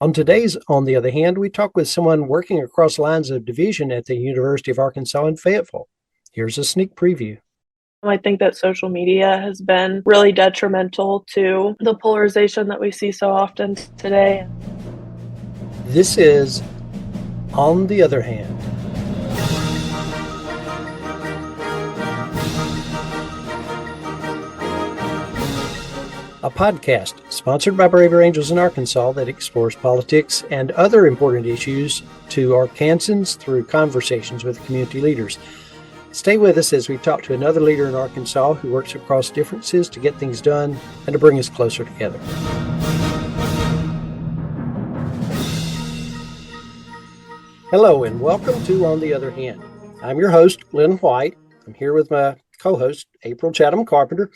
On today's On the Other Hand, we talk with someone working across lines of division at the University of Arkansas in Fayetteville. Here's a sneak preview. I think that social media has been really detrimental to the polarization that we see so often today. This is On the Other Hand. A podcast sponsored by Braver Angels in Arkansas that explores politics and other important issues to Arkansans through conversations with community leaders. Stay with us as we talk to another leader in Arkansas who works across differences to get things done and to bring us closer together. Hello and welcome to On the Other Hand. I'm your host, Glenn White. I'm here with my co-host, April Chatham Carpenter.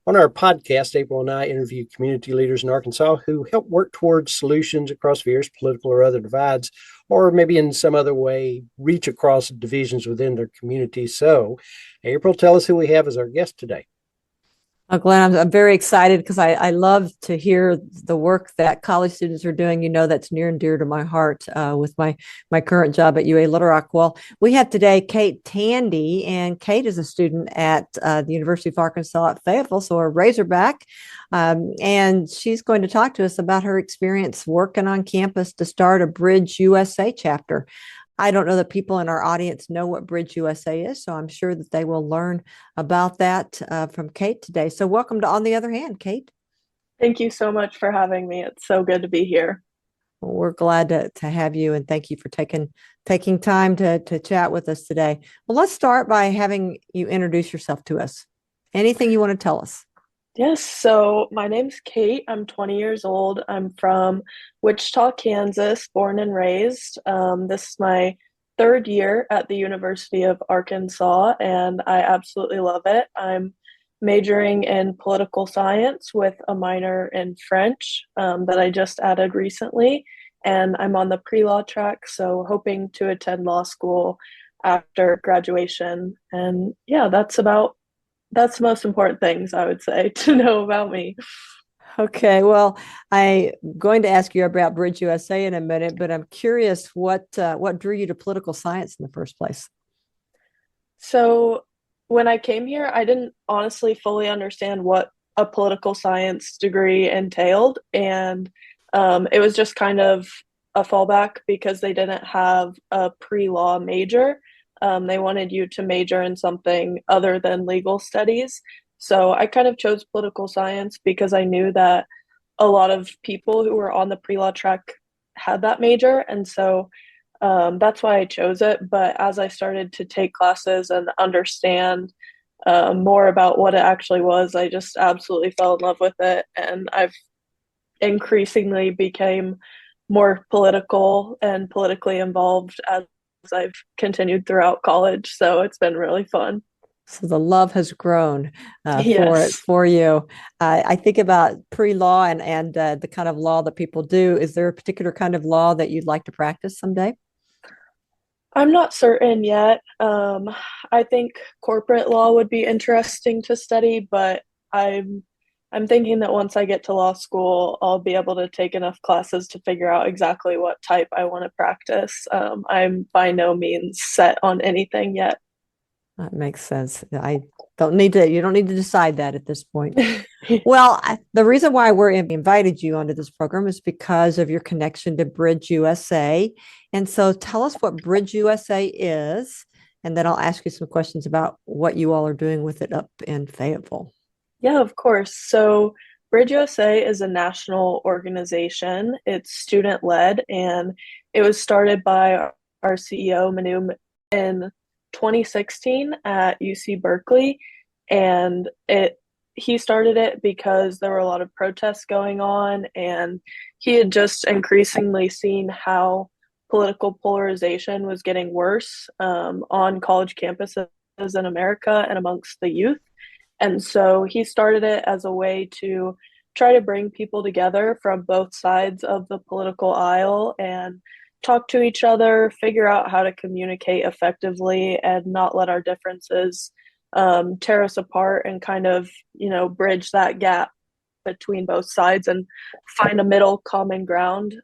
On our podcast, April and I interview community leaders in Arkansas who help work towards solutions across various political or other divides, or maybe in some other way reach across divisions within their community. So, April, tell us who we have as our guest today. Glenn, I'm very excited because I love to hear the work that college students are doing. You know, that's near and dear to my heart with my current job at UA Little Rock. Well, we have today Kate Tandy, and Kate is a student at the University of Arkansas at Fayetteville, so a Razorback. And she's going to talk to us about her experience working on campus to start a Bridge USA chapter. I don't know that people in our audience know what Bridge USA is, so I'm sure that they will learn about that from Kate today. So welcome to On the Other Hand, Kate. Thank you so much for having me. It's so good to be here. Well, we're glad to have you, and thank you for taking time to chat with us today. Well, let's start by having you introduce yourself to us. Anything you want to tell us? Yes, so my name's Kate. I'm 20 years old. I'm from Wichita, Kansas, born and raised. This is my third year at the University of Arkansas, and I absolutely love it. I'm majoring in political science with a minor in French that I just added recently, and I'm on the pre-law track, so hoping to attend law school after graduation. And yeah, that's the most important things I would say to know about me. Okay, well, I'm going to ask you about Bridge USA in a minute, but I'm curious what drew you to political science in the first place? So when I came here, I didn't honestly fully understand what a political science degree entailed. And it was just kind of a fallback because they didn't have a pre-law major. They wanted you to major in something other than legal studies. So I kind of chose political science because I knew that a lot of people who were on the pre-law track had that major. And so that's why I chose it. But as I started to take classes and understand more about what it actually was, I just absolutely fell in love with it. And I've increasingly became more political and politically involved as I've continued throughout college. So it's been really fun. So the love has grown Yes. for you. I think about pre-law and the kind of law that people do. Is there a particular kind of law that you'd like to practice someday? I'm not certain yet. I think corporate law would be interesting to study, but I'm thinking that once I get to law school, I'll be able to take enough classes to figure out exactly what type I want to practice. I'm by no means set on anything yet. That makes sense. You don't need to decide that at this point. Well, the reason why we invited you onto this program is because of your connection to Bridge USA. And so tell us what Bridge USA is, and then I'll ask you some questions about what you all are doing with it up in Fayetteville. Yeah, of course. So Bridge USA is a national organization. It's student-led, and it was started by our CEO, Manu, in 2016 at UC Berkeley. And he started it because there were a lot of protests going on, and he had just increasingly seen how political polarization was getting worse on college campuses in America and amongst the youth. And so he started it as a way to try to bring people together from both sides of the political aisle and talk to each other, figure out how to communicate effectively and not let our differences tear us apart and kind of, bridge that gap between both sides and find a middle common ground.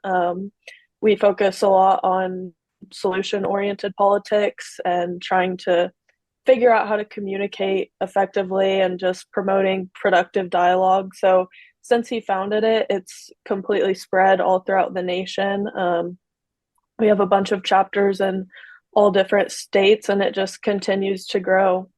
We focus a lot on solution-oriented politics and trying to figure out how to communicate effectively and just promoting productive dialogue. So since he founded it, it's completely spread all throughout the nation. We have a bunch of chapters in all different states, and it just continues to grow.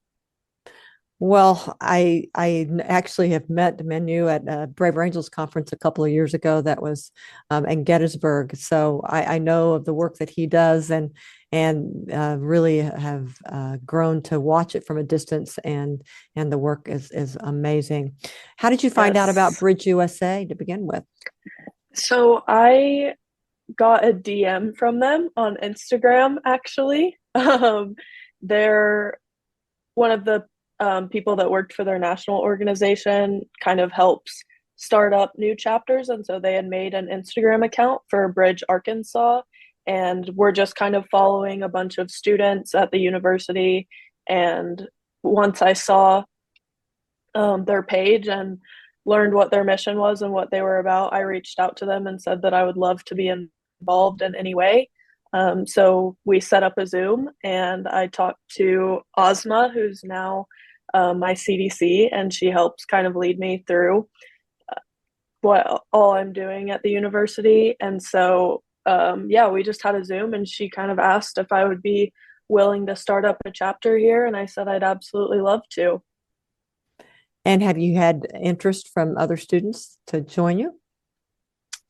Well, I actually have met Menu at a Braver Angels conference a couple of years ago that was in Gettysburg. So I know of the work that he does and really have grown to watch it from a distance, and the work is amazing. How did you find out about Bridge USA to begin with? So I got a DM from them on Instagram, actually. They're one of the people that worked for their national organization, kind of helps start up new chapters. And so they had made an Instagram account for Bridge, Arkansas. And we're just kind of following a bunch of students at the university. And once I saw their page and learned what their mission was and what they were about, I reached out to them and said that I would love to be involved in any way. So we set up a Zoom, and I talked to Ozma, who's now my CDC, and she helps kind of lead me through what all I'm doing at the university. And so, we just had a Zoom, and she kind of asked if I would be willing to start up a chapter here. And I said I'd absolutely love to. And have you had interest from other students to join you?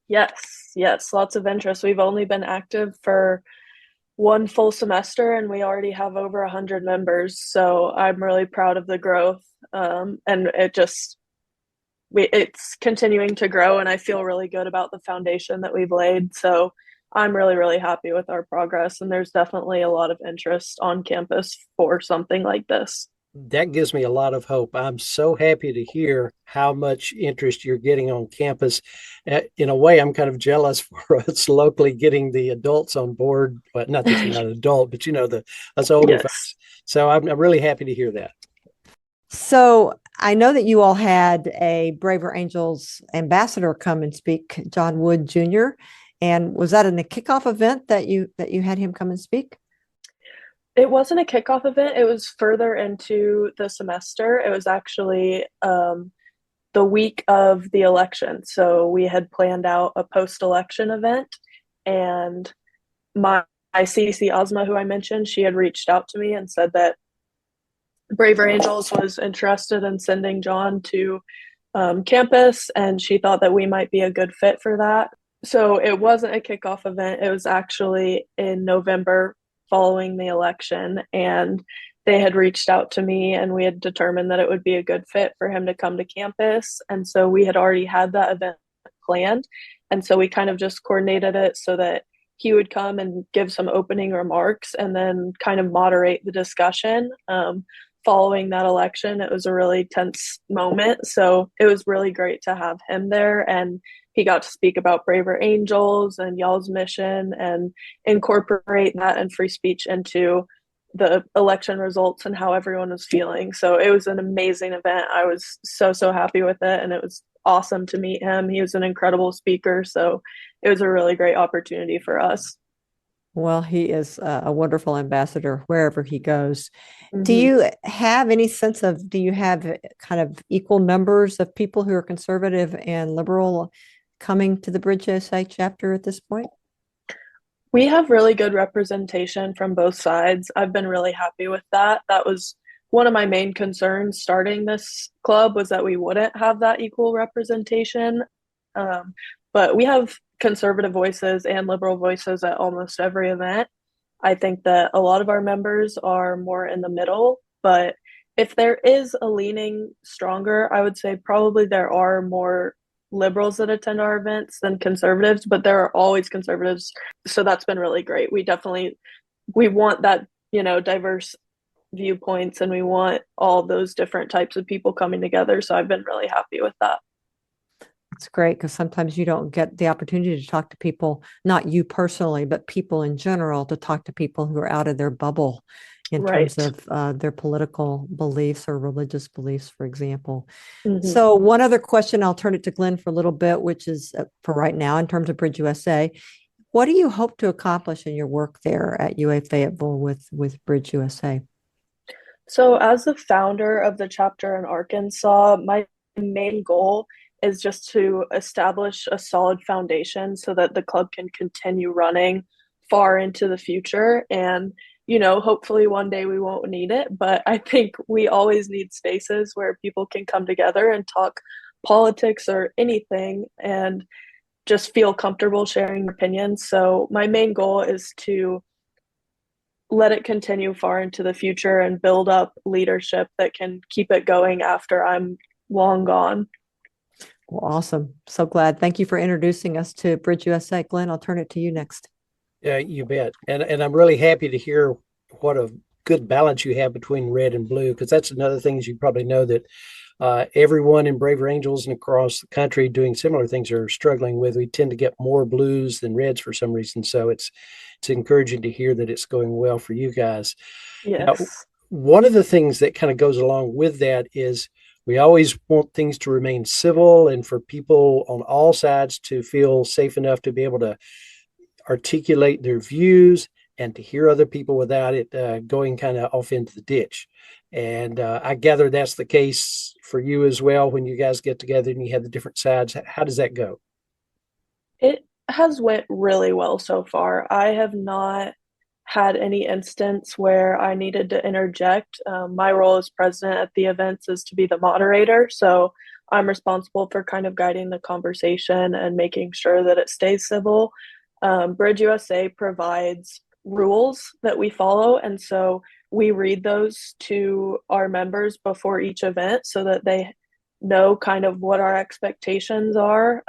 Yes, lots of interest. We've only been active for one full semester, and we already have over 100 members. So I'm really proud of the growth, and it's continuing to grow, and I feel really good about the foundation that we've laid. So I'm really, really happy with our progress, and there's definitely a lot of interest on campus for something like this. That gives me a lot of hope. I'm so happy to hear how much interest you're getting on campus. In a way, I'm kind of jealous for us locally getting the adults on board. But not that you're not an adult, but us older folks. So I'm really happy to hear that. So I know that you all had a Braver Angels ambassador come and speak, John Wood Jr. And was that in the kickoff event that you had him come and speak? It wasn't a kickoff event. It was further into the semester. It was actually the week of the election. So we had planned out a post-election event, and my CDC Ozma, who I mentioned, she had reached out to me and said that Braver Angels was interested in sending John to campus, and she thought that we might be a good fit for that. So it wasn't a kickoff event. It was actually in November following the election, and they had reached out to me, and we had determined that it would be a good fit for him to come to campus. And so we had already had that event planned, and so we kind of just coordinated it so that he would come and give some opening remarks and then kind of moderate the discussion. Following that election, it was a really tense moment, so it was really great to have him there, and he got to speak about Braver Angels and y'all's mission and incorporate that and free speech into the election results and how everyone was feeling. So it was an amazing event. I was so happy with it, and it was awesome to meet him. He was an incredible speaker, so it was a really great opportunity for us. Well, he is a wonderful ambassador wherever he goes. Mm-hmm. Do you have any sense of, do you have kind of equal numbers of people who are conservative and liberal coming to the Bridge USA chapter at this point? We have really good representation from both sides. I've been really happy with that. That was one of my main concerns starting this club, was that we wouldn't have that equal representation. But we have conservative voices and liberal voices at almost every event. I think that a lot of our members are more in the middle, but if there is a leaning stronger, I would say probably there are more liberals that attend our events than conservatives, but there are always conservatives. So that's been really great. We want that, diverse viewpoints, and we want all those different types of people coming together. So I've been really happy with that. It's great because sometimes you don't get the opportunity to talk to people, not you personally, but people in general, to talk to people who are out of their bubble. in terms of their political beliefs or religious beliefs, for example. So one other question, I'll turn it to Glenn for a little bit, which is for right now in terms of Bridge USA. What do you hope to accomplish in your work there at UA Fayetteville with Bridge USA? So as the founder of the chapter in Arkansas, my main goal is just to establish a solid foundation so that the club can continue running far into the future. And, hopefully one day we won't need it, but I think we always need spaces where people can come together and talk politics or anything and just feel comfortable sharing opinions. So my main goal is to let it continue far into the future and build up leadership that can keep it going after I'm long gone. Well, awesome. So glad. Thank you for introducing us to Bridge USA. Glenn, I'll turn it to you next. Yeah, you bet. And I'm really happy to hear what a good balance you have between red and blue, because that's another thing, as you probably know, that everyone in Braver Angels and across the country doing similar things are struggling with. We tend to get more blues than reds for some reason. So it's encouraging to hear that it's going well for you guys. Yes. Now, one of the things that kind of goes along with that is we always want things to remain civil and for people on all sides to feel safe enough to be able to articulate their views and to hear other people without it going kind of off into the ditch. And I gather that's the case for you as well when you guys get together and you have the different sides. How does that go? It has went really well so far. I have not had any instance where I needed to interject. My role as president at the events is to be the moderator. So I'm responsible for kind of guiding the conversation and making sure that it stays civil. Bridge USA provides rules that we follow. And so we read those to our members before each event so that they know kind of what our expectations are.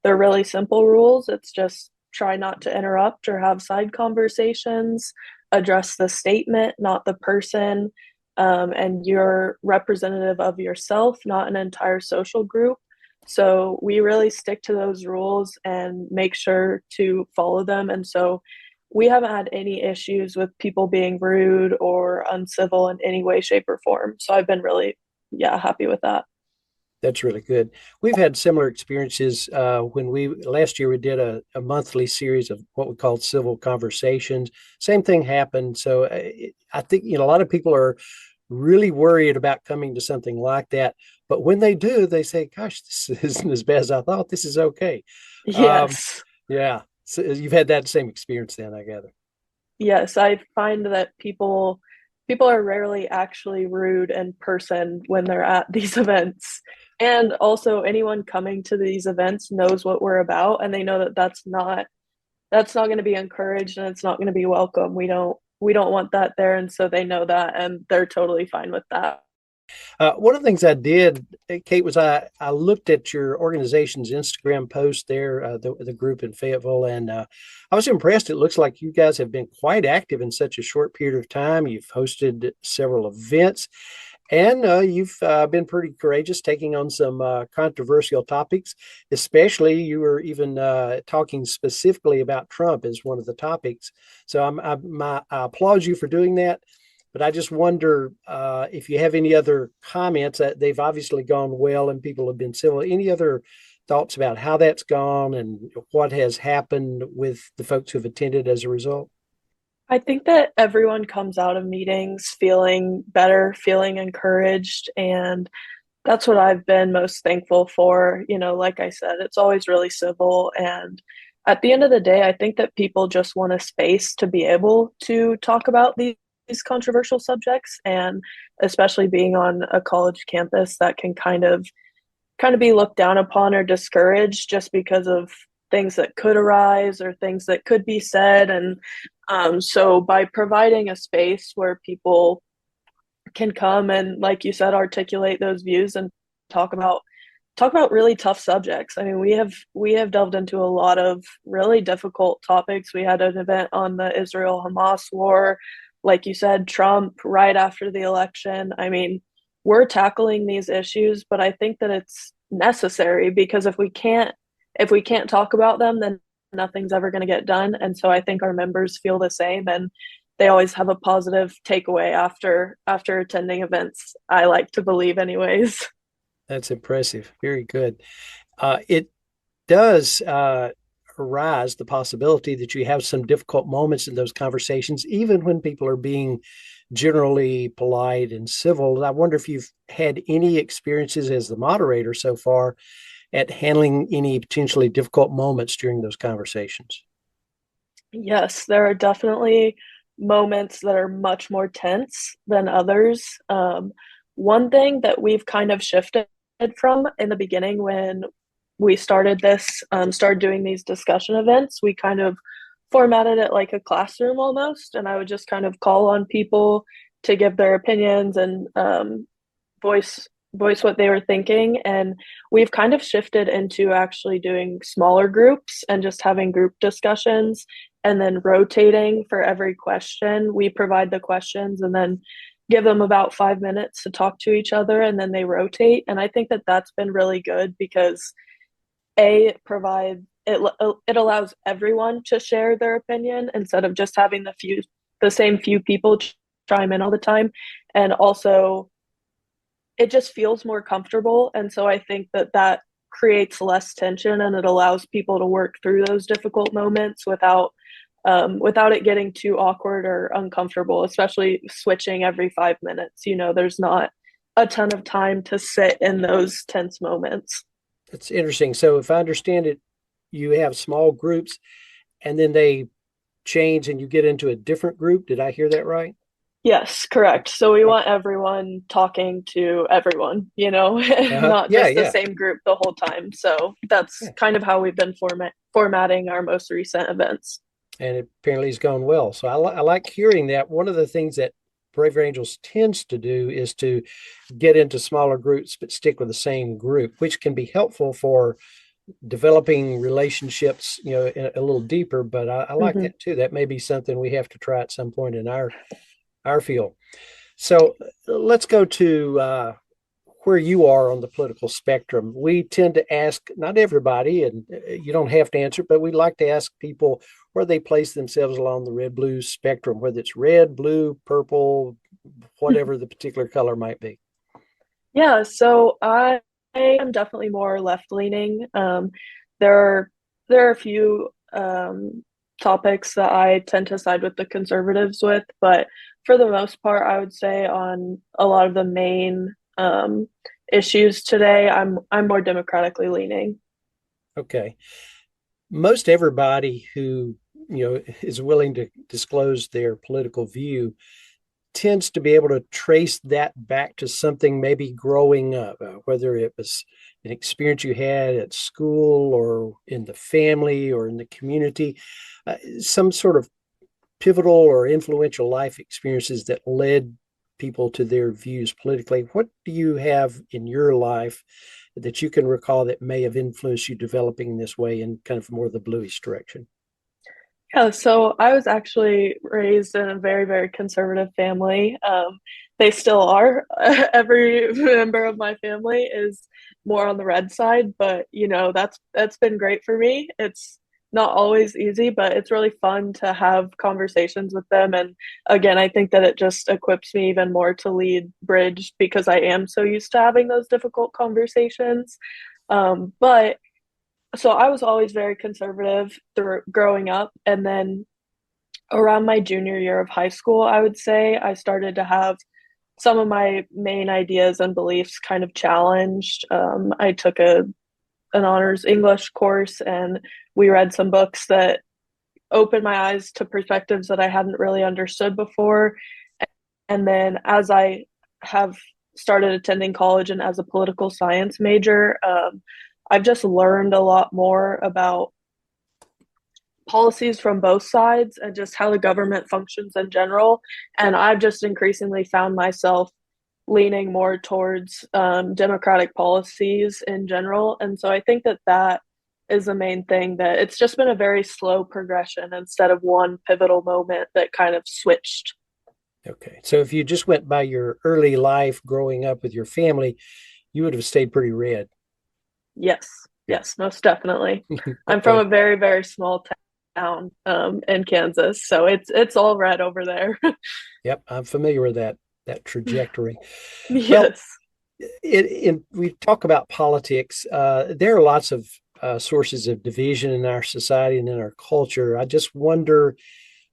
They're really simple rules. It's just try not to interrupt or have side conversations, address the statement, not the person, and you're representative of yourself, not an entire social group. So we really stick to those rules and make sure to follow them. And so we haven't had any issues with people being rude or uncivil in any way, shape, or form. So I've been really, happy with that. That's really good. We've had similar experiences when last year we did a monthly series of what we called civil conversations. Same thing happened. So I think, a lot of people are really worried about coming to something like that. But when they do, they say, gosh, this isn't as bad as I thought. This is okay. Yes. Yeah. So you've had that same experience then, I gather. Yes, I find that people are rarely actually rude in person when they're at these events. And also anyone coming to these events knows what we're about and they know that that's not going to be encouraged and it's not going to be welcome. We don't want that there, and so they know that and they're totally fine with that. One of the things I did, Kate, was I looked at your organization's Instagram post there, the group in Fayetteville, and I was impressed. It looks like you guys have been quite active in such a short period of time. You've hosted several events, and you've been pretty courageous taking on some controversial topics, especially you were even talking specifically about Trump as one of the topics. So I applaud you for doing that. But I just wonder if you have any other comments. They've obviously gone well and people have been civil. Any other thoughts about how that's gone and what has happened with the folks who've attended as a result? I think that everyone comes out of meetings feeling better, feeling encouraged, and that's what I've been most thankful for. Like I said, it's always really civil, and at the end of the day, I think that people just want a space to be able to talk about these controversial subjects, and especially being on a college campus that can kind of be looked down upon or discouraged just because of things that could arise or things that could be said. And so by providing a space where people can come and, like you said, articulate those views and talk about really tough subjects. I mean, we have delved into a lot of really difficult topics. We had an event on the Israel-Hamas war, like you said, Trump right after the election. I mean, we're tackling these issues, but I think that it's necessary because if we can't talk about them, then nothing's ever going to get done. And so I think our members feel the same, and they always have a positive takeaway after attending events. I like to believe anyways. That's impressive. Very good. It does arise the possibility that you have some difficult moments in those conversations, even when people are being generally polite and civil. I wonder if you've had any experiences as the moderator so far at handling any potentially difficult moments during those conversations. Yes, there are definitely moments that are much more tense than others. One thing that we've kind of shifted from in the beginning when we started started doing these discussion events, we kind of formatted it like a classroom almost, and I would just kind of call on people to give their opinions and voice what they were thinking. And we've kind of shifted into actually doing smaller groups and just having group discussions and then rotating for every question. We provide the questions and then give them about 5 minutes to talk to each other, and then they rotate. And I think that that's been really good because it allows everyone to share their opinion instead of just having the same few people chime in all the time. And also it just feels more comfortable. And so I think that creates less tension, and it allows people to work through those difficult moments without it getting too awkward or uncomfortable, especially switching every 5 minutes. There's not a ton of time to sit in those tense moments. That's interesting. So if I understand it, you have small groups and then they change and you get into a different group. Did I hear that right? Yes, correct. So we want everyone talking to everyone, not Yeah, just the yeah. same group the whole time. So that's Yeah. kind of how we've been formatting our most recent events. And it apparently has gone well. So I like hearing that. One of the things that Braver Angels tends to do is to get into smaller groups, but stick with the same group, which can be helpful for developing relationships, a little deeper. But I like Mhm. that too. That may be something we have to try at some point in our field. So let's go to where you are on the political spectrum. We tend to ask, not everybody, and you don't have to answer, but we like to ask people where they place themselves along the red-blue spectrum, whether it's red, blue, purple, whatever the particular color might be. Yeah, so I am definitely more left leaning. There are a few topics that I tend to side with the conservatives with, but for the most part, I would say on a lot of the main issues today, I'm more democratically leaning. Okay. Most everybody who, is willing to disclose their political view tends to be able to trace that back to something maybe growing up, whether it was an experience you had at school or in the family or in the community, some sort of pivotal or influential life experiences that led people to their views politically. What do you have in your life that you can recall that may have influenced you developing in this way in kind of more the bluish direction? Yeah, so I was actually raised in a very, very conservative family. They still are. Every member of my family is more on the red side, but that's been great for me. It's not always easy, but it's really fun to have conversations with them. And again, I think that it just equips me even more to lead Bridge because I am so used to having those difficult conversations. But so I was always very conservative through growing up, and then around my junior year of high school, I would say I started to have some of my main ideas and beliefs kind of challenged. I took an honors English course, and we read some books that opened my eyes to perspectives that I hadn't really understood before. And then as I have started attending college and as a political science major, I've just learned a lot more about policies from both sides and just how the government functions in general. And I've just increasingly found myself leaning more towards democratic policies in general. And so I think that is the main thing, that it's just been a very slow progression instead of one pivotal moment that kind of switched. Okay. So if you just went by your early life growing up with your family, you would have stayed pretty red. Yes, Yeah. yes, most definitely. I'm from Okay. a very, very small in Kansas. So it's all red over there. Yep, I'm familiar with that trajectory. Well, Yes. we talk about politics. There are lots of sources of division in our society and in our culture. I just wonder,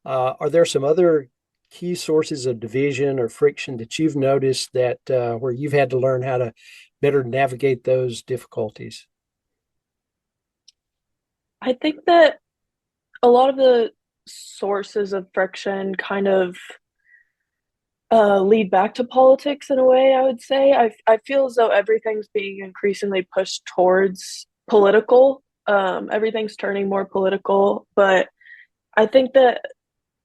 are there some other key sources of division or friction that you've noticed that where you've had to learn how to better navigate those difficulties? I think that a lot of the sources of friction kind of lead back to politics in a way, I would say. I feel as though everything's being increasingly pushed towards political. Everything's turning more political, but I think that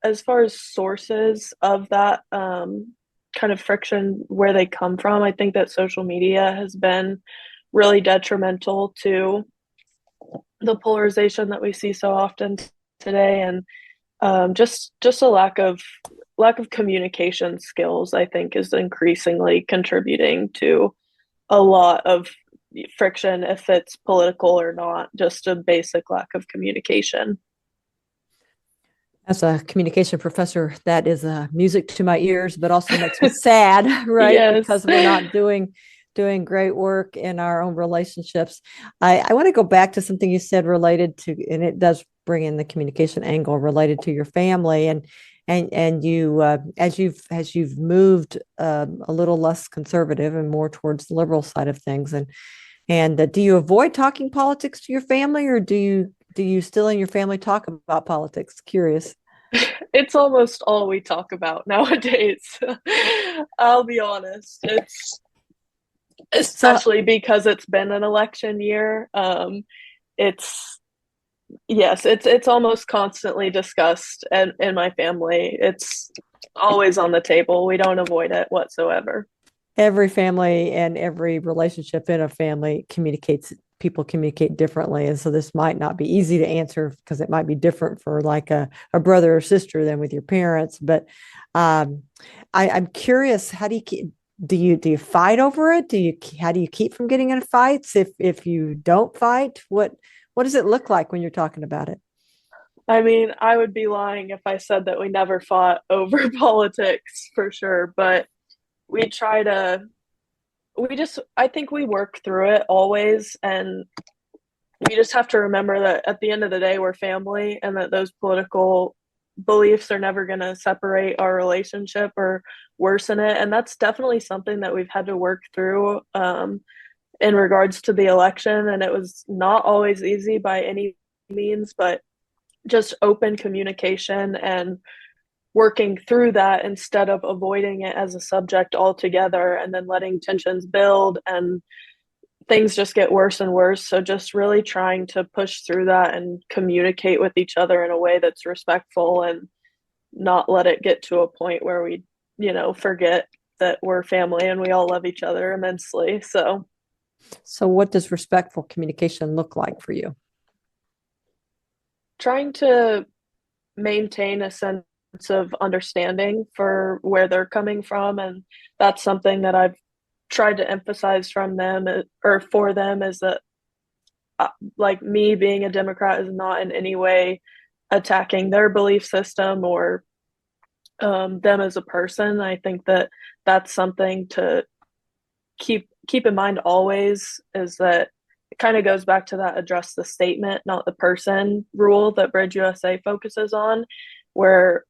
as far as sources of that kind of friction, where they come from, I think that social media has been really detrimental to the polarization that we see so often today, and just a lack of communication skills, I think, is increasingly contributing to a lot of friction, if it's political or not, just a basic lack of communication. As a communication professor, that is music to my ears, but also makes me sad, right? Yes. Because we're not doing great work in our own relationships. I want to go back to something you said related to, and it does bring in the communication angle related to your family, and you as you've moved a little less conservative and more towards the liberal side of things, and do you avoid talking politics to your family, or do you still in your family talk about politics? Curious. It's almost all we talk about nowadays. I'll be honest. It's So especially because it's been an election year. It's yes, it's almost constantly discussed and in my family. It's always on the table. We don't avoid it whatsoever. every family and every relationship in a family communicates, people communicate differently, and so this might not be easy to answer because it might be different for like a brother or sister than with your parents, but um, I'm curious, how do you keep, do you fight over it? How do you keep from getting in fights? If you don't fight, what does it look like when you're talking about it? I mean, I would be lying if I said that we never fought over politics for sure, but we try to I think we work through it always, and we just have to remember that at the end of the day we're family, and that those political beliefs are never going to separate our relationship or worsen it. And that's definitely something that we've had to work through in regards to the election, and it was not always easy by any means, but just open communication and working through that instead of avoiding it as a subject altogether and then letting tensions build and things just get worse and worse. So just really trying to push through that and communicate with each other in a way that's respectful, and not let it get to a point where we, forget that we're family and we all love each other immensely. So what does respectful communication look like for you? Trying to maintain a sense of understanding for where they're coming from, and that's something that I've tried to emphasize from them or for them, is that like me being a Democrat is not in any way attacking their belief system or them as a person. I think that that's something to keep in mind always, is that it kind of goes back to that address the statement, not the person rule that Bridge USA focuses on, where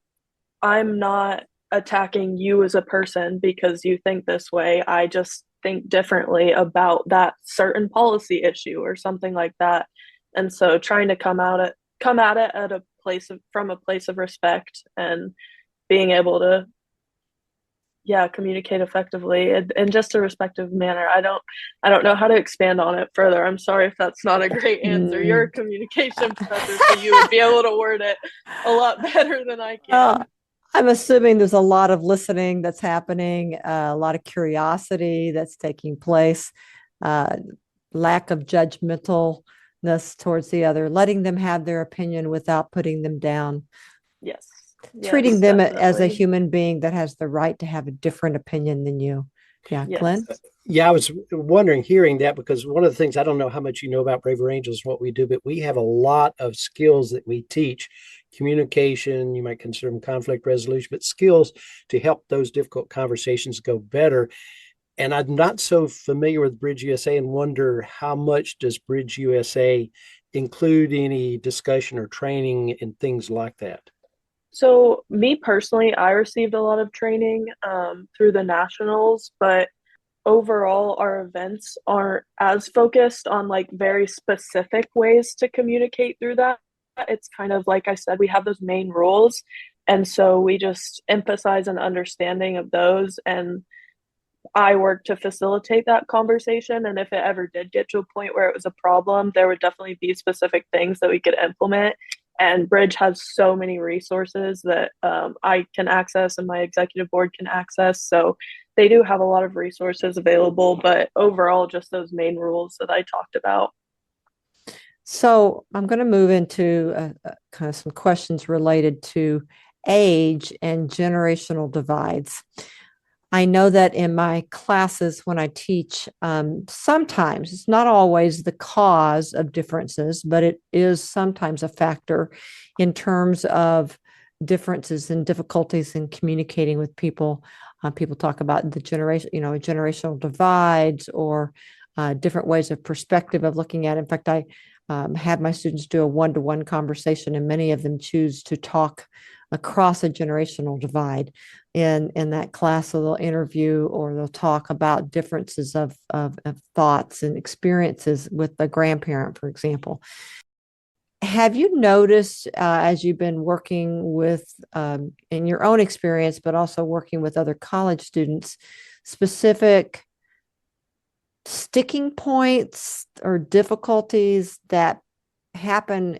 I'm not attacking you as a person because you think this way. I just think differently about that certain policy issue or something like that. And so trying to come at it at a place of from a place of respect, and being able to communicate effectively in just a respectful manner. I don't know how to expand on it further. I'm sorry if that's not a great answer. You're a communication professor, so you would be able to word it a lot better than I can. I'm assuming there's a lot of listening that's happening, a lot of curiosity that's taking place, uh, lack of judgmentalness towards the other, letting them have their opinion without putting them down, Yes. treating Yes, them as a definitely. human being that has the right to have a different opinion than you. Yeah, Yes. Glenn? Yeah, I was wondering, hearing that, because one of the things, I don't know how much you know about Braver Angels, what we do, but we have a lot of skills that we teach. Communication, you might consider them conflict resolution, but skills to help those difficult conversations go better. And I'm not so familiar with Bridge USA and wonder how much does Bridge USA include any discussion or training and things like that? So, me personally, I received a lot of training through the nationals, but overall, our events aren't as focused on like very specific ways to communicate through that. It's kind of like I said, we have those main rules. And so we just emphasize an understanding of those. And I work to facilitate that conversation. And if it ever did get to a point where it was a problem, there would definitely be specific things that we could implement. And Bridge has so many resources that I can access and my executive board can access. So they do have a lot of resources available, but overall, just those main rules that I talked about. So I'm going to move into kind of some questions related to age and generational divides. I know that in my classes when I teach, sometimes it's not always the cause of differences, but it is sometimes a factor in terms of differences and difficulties in communicating with people. People talk about the generation, generational divides or different ways of perspective of looking at it. In fact, I have my students do a one-to-one conversation, and many of them choose to talk across a generational divide in that class. So they'll interview or they'll talk about differences of thoughts and experiences with a grandparent, for example. Have you noticed as you've been working with in your own experience, but also working with other college students, specific sticking points or difficulties that happen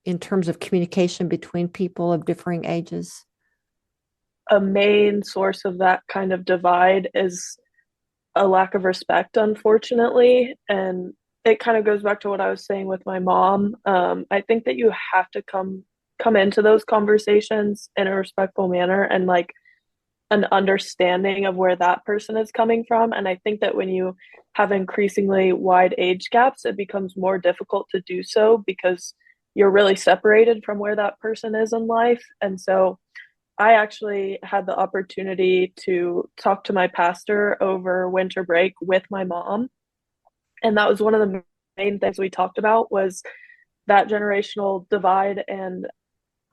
in terms of communication between people of differing ages? A main source of that kind of divide is a lack of respect, unfortunately. And it kind of goes back to what I was saying with my mom. I think that you have to come into those conversations in a respectful manner and like an understanding of where that person is coming from. And I think that when you have increasingly wide age gaps, it becomes more difficult to do so because you're really separated from where that person is in life. And so I actually had the opportunity to talk to my pastor over winter break with my mom. And that was one of the main things we talked about was that generational divide and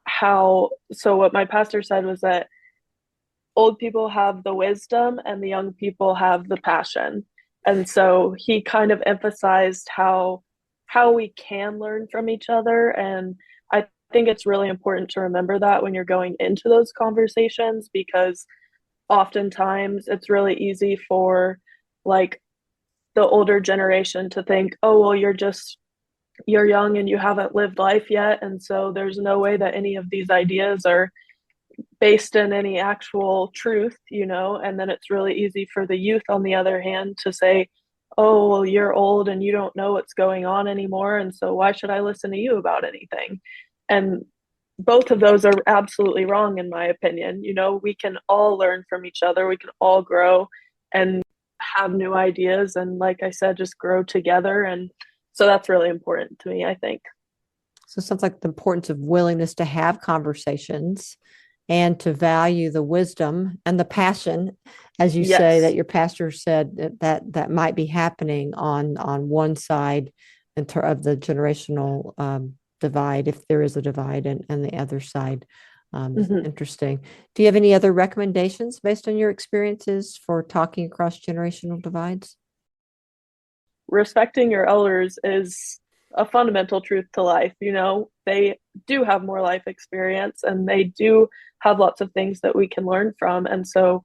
how, so what my pastor said was that old people have the wisdom and the young people have the passion. And so he kind of emphasized how we can learn from each other. And I think it's really important to remember that when you're going into those conversations, because oftentimes it's really easy for like the older generation to think, oh, well, you're young and you haven't lived life yet. And so there's no way that any of these ideas are based in any actual truth, and then it's really easy for the youth, on the other hand, to say, oh, well, you're old and you don't know what's going on anymore. And so why should I listen to you about anything? And both of those are absolutely wrong, in my opinion. We can all learn from each other. We can all grow and have new ideas. And like I said, just grow together. And so that's really important to me, I think. So it sounds like the importance of willingness to have conversations and to value the wisdom and the passion, as you say, that your pastor said that might be happening on one side of the generational divide, if there is a divide, and the other side. Interesting. Do you have any other recommendations based on your experiences for talking across generational divides? Respecting your elders is a fundamental truth to life. They do have more life experience and they do have lots of things that we can learn from. And so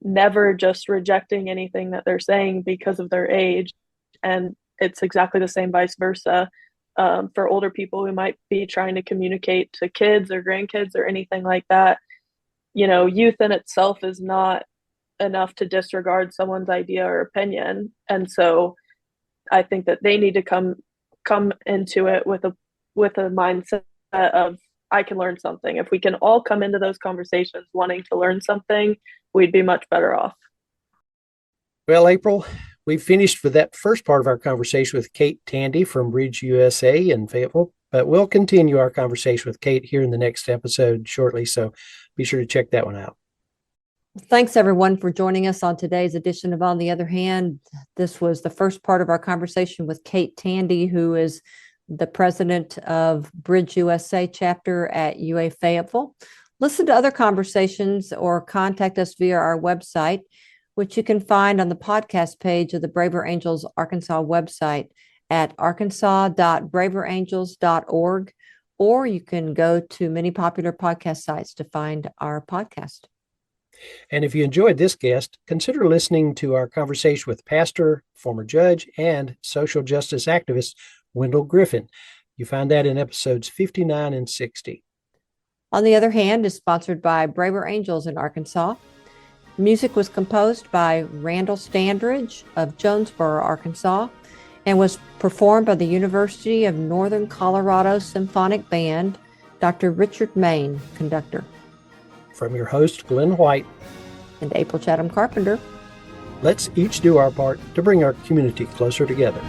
never just rejecting anything that they're saying because of their age. And it's exactly the same vice versa. For older people who might be trying to communicate to kids or grandkids or anything like that, youth in itself is not enough to disregard someone's idea or opinion. And so I think that they need to come into it with a mindset of, I can learn something. If we can all come into those conversations wanting to learn something, we'd be much better off. Well, April, we finished with that first part of our conversation with Kate Tandy from Bridge USA in Fayetteville, but we'll continue our conversation with Kate here in the next episode shortly. So be sure to check that one out. Thanks, everyone, for joining us on today's edition of On the Other Hand. This was the first part of our conversation with Kate Tandy, who is the president of Bridge USA chapter at UA Fayetteville. Listen to other conversations or contact us via our website, which you can find on the podcast page of the Braver Angels Arkansas website at arkansas.braverangels.org, or you can go to many popular podcast sites to find our podcast. And if you enjoyed this guest, consider listening to our conversation with pastor, former judge, and social justice activist Wendell Griffin. You find that in episodes 59 and 60. On the Other Hand is sponsored by Braver Angels in Arkansas. Music was composed by Randall Standridge of Jonesboro, Arkansas, and was performed by the University of Northern Colorado Symphonic Band, Dr. Richard Main, conductor. From your host, Glenn White and April Chatham Carpenter, let's each do our part to bring our community closer together.